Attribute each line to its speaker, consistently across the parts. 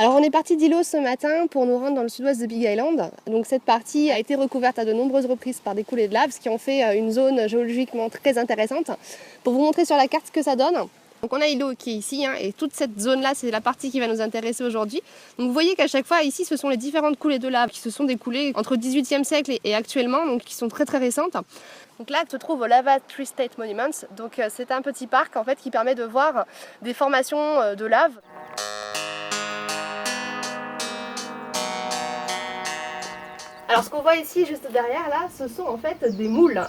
Speaker 1: Alors on est parti d'Ilo ce matin pour nous rendre dans le sud-ouest de Big Island. Donc cette partie a été recouverte à de nombreuses reprises par des coulées de lave, ce qui en fait une zone géologiquement très intéressante. Pour vous montrer sur la carte ce que ça donne. Donc on a Ilo qui est ici, et toute cette zone-là, c'est la partie qui va nous intéresser aujourd'hui. Donc vous voyez qu'à chaque fois, ici, ce sont les différentes coulées de lave qui se sont découlées entre le 18e siècle et actuellement, donc qui sont très très récentes. Donc là se trouve Lava Tree State Monuments. Donc c'est un petit parc en fait qui permet de voir des formations de lave. Alors ce qu'on voit ici juste derrière là, ce sont en fait des moules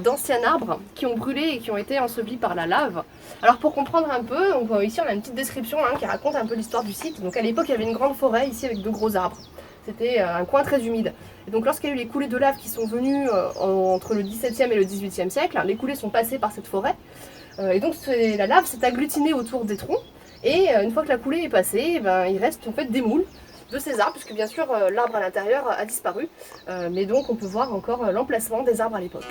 Speaker 1: d'anciens arbres qui ont brûlé et qui ont été ensevelis par la lave. Alors pour comprendre un peu, ici on a une petite description qui raconte un peu l'histoire du site. Donc à l'époque il y avait une grande forêt ici avec de gros arbres. C'était un coin très humide. Et donc lorsqu'il y a eu les coulées de lave qui sont venues entre le 17e et le 18e siècle, les coulées sont passées par cette forêt. Et donc la lave s'est agglutinée autour des troncs. Et une fois que la coulée est passée, il reste en fait des moules de ces arbres, puisque bien sûr l'arbre à l'intérieur a disparu, mais donc on peut voir encore l'emplacement des arbres à l'époque.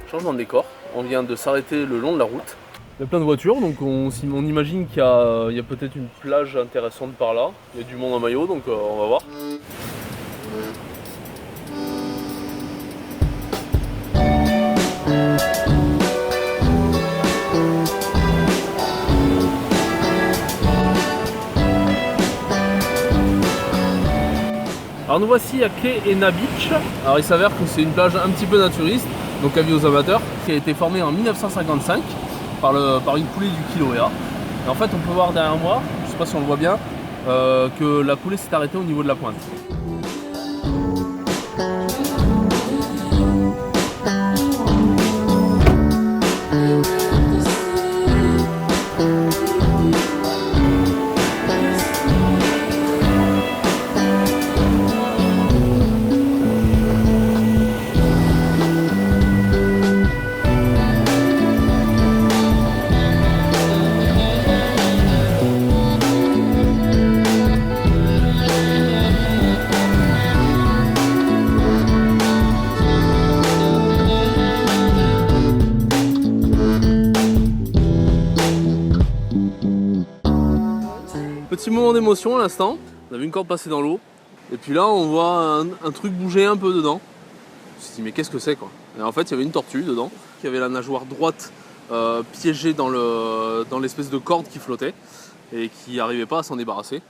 Speaker 2: Changement de décor, on vient de s'arrêter le long de la route. Il y a plein de voitures, donc on imagine qu'il y a peut-être une plage intéressante par là. Il y a du monde en maillot, donc on va voir. Alors nous voici à Ke Ena Beach. Alors il s'avère que c'est une plage un petit peu naturiste, donc avis aux amateurs, qui a été formée en 1955 par une coulée du Kilauea. Et en fait on peut voir derrière moi, je ne sais pas si on le voit bien, que la coulée s'est arrêtée au niveau de la pointe. Petit moment d'émotion à l'instant, on a vu une corde passer dans l'eau, et puis là on voit un truc bouger un peu dedans. Je me suis dit mais qu'est-ce que c'est quoi? Et en fait il y avait une tortue dedans, qui avait la nageoire droite piégée dans l'espèce de corde qui flottait, et qui n'arrivait pas à s'en débarrasser.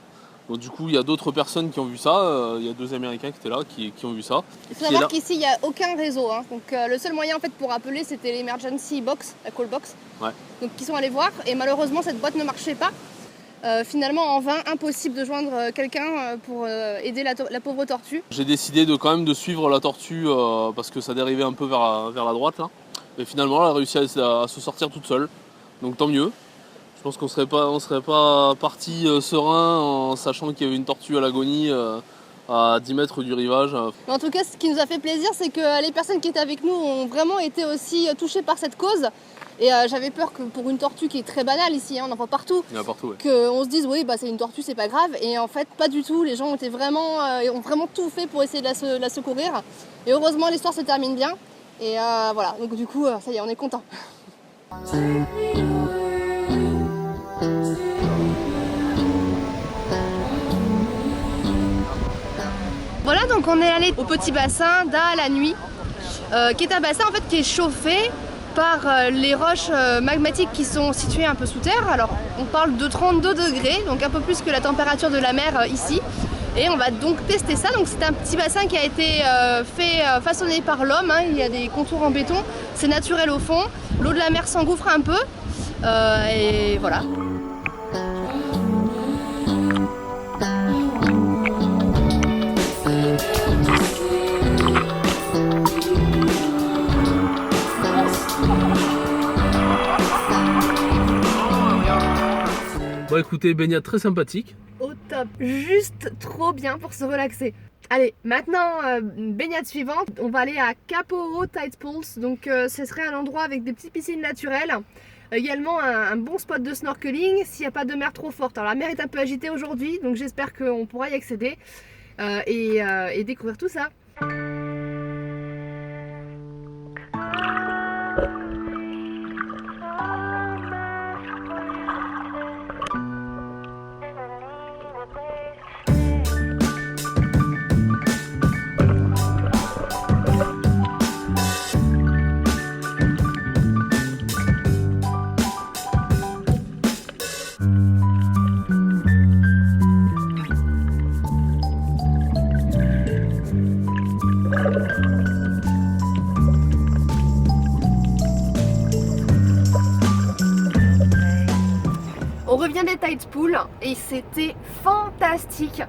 Speaker 2: Donc du coup il y a d'autres personnes qui ont vu ça, il y a 2 Américains qui étaient là, qui ont vu ça.
Speaker 1: Il faut savoir qu'ici il n'y a aucun réseau, donc le seul moyen en fait pour appeler c'était l'emergency box, la call box.
Speaker 2: Ouais.
Speaker 1: Donc ils sont allés voir et malheureusement cette boîte ne marchait pas. Finalement en vain, impossible de joindre quelqu'un pour aider la pauvre tortue.
Speaker 2: J'ai décidé quand même de suivre la tortue parce que ça dérivait un peu vers la droite là. Et finalement elle a réussi à se sortir toute seule, donc tant mieux. Je pense qu'on serait pas parti serein en sachant qu'il y avait une tortue à l'agonie à 10 mètres du rivage.
Speaker 1: Mais en tout cas ce qui nous a fait plaisir c'est que les personnes qui étaient avec nous ont vraiment été aussi touchées par cette cause. Et j'avais peur que pour une tortue qui est très banale ici, on en voit partout,
Speaker 2: il y en a partout, ouais.
Speaker 1: Qu'on se dise oui c'est une tortue, c'est pas grave. Et en fait pas du tout, les gens ont vraiment tout fait pour essayer de la secourir. Et heureusement l'histoire se termine bien. Et voilà, donc du coup ça y est, on est content. Voilà, donc on est allé au petit bassin d'Aa la Nuit, qui est un bassin en fait qui est chauffé par les roches magmatiques qui sont situées un peu sous terre. Alors on parle de 32 degrés, donc un peu plus que la température de la mer ici. Et on va donc tester ça. Donc c'est un petit bassin qui a été façonné par l'homme, il y a des contours en béton, c'est naturel au fond. L'eau de la mer s'engouffre un peu, et voilà.
Speaker 2: Bon écoutez, baignade très sympathique.
Speaker 1: Au top, juste trop bien pour se relaxer. Allez, maintenant, baignade suivante. On va aller à Capo Tide Pools. Donc, ce serait un endroit avec des petites piscines naturelles. Également, un bon spot de snorkeling s'il n'y a pas de mer trop forte. Alors, la mer est un peu agitée aujourd'hui, donc j'espère qu'on pourra y accéder et découvrir tout ça. On revient des Tide Pools et c'était fantastique.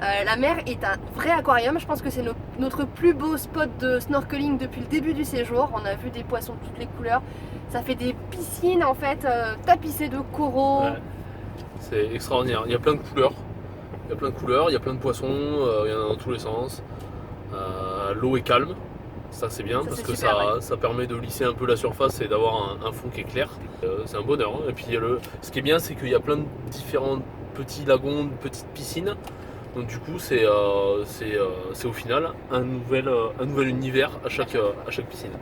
Speaker 1: La mer est un vrai aquarium. Je pense que c'est notre plus beau spot de snorkeling depuis le début du séjour. On a vu des poissons de toutes les couleurs. Ça fait des piscines en fait tapissées de coraux.
Speaker 2: Ouais. C'est extraordinaire. Il y a plein de couleurs. Il y a plein de couleurs, il y a plein de poissons, il y en a dans tous les sens. L'eau est calme. Ça c'est bien parce que
Speaker 1: super,
Speaker 2: ça permet de lisser un peu la surface et d'avoir un fond qui est clair. C'est un bonheur. Hein. Et puis ce qui est bien, c'est qu'il y a plein de différents petits lagons, de petites piscines. Donc du coup c'est au final un nouvel univers à chaque piscine.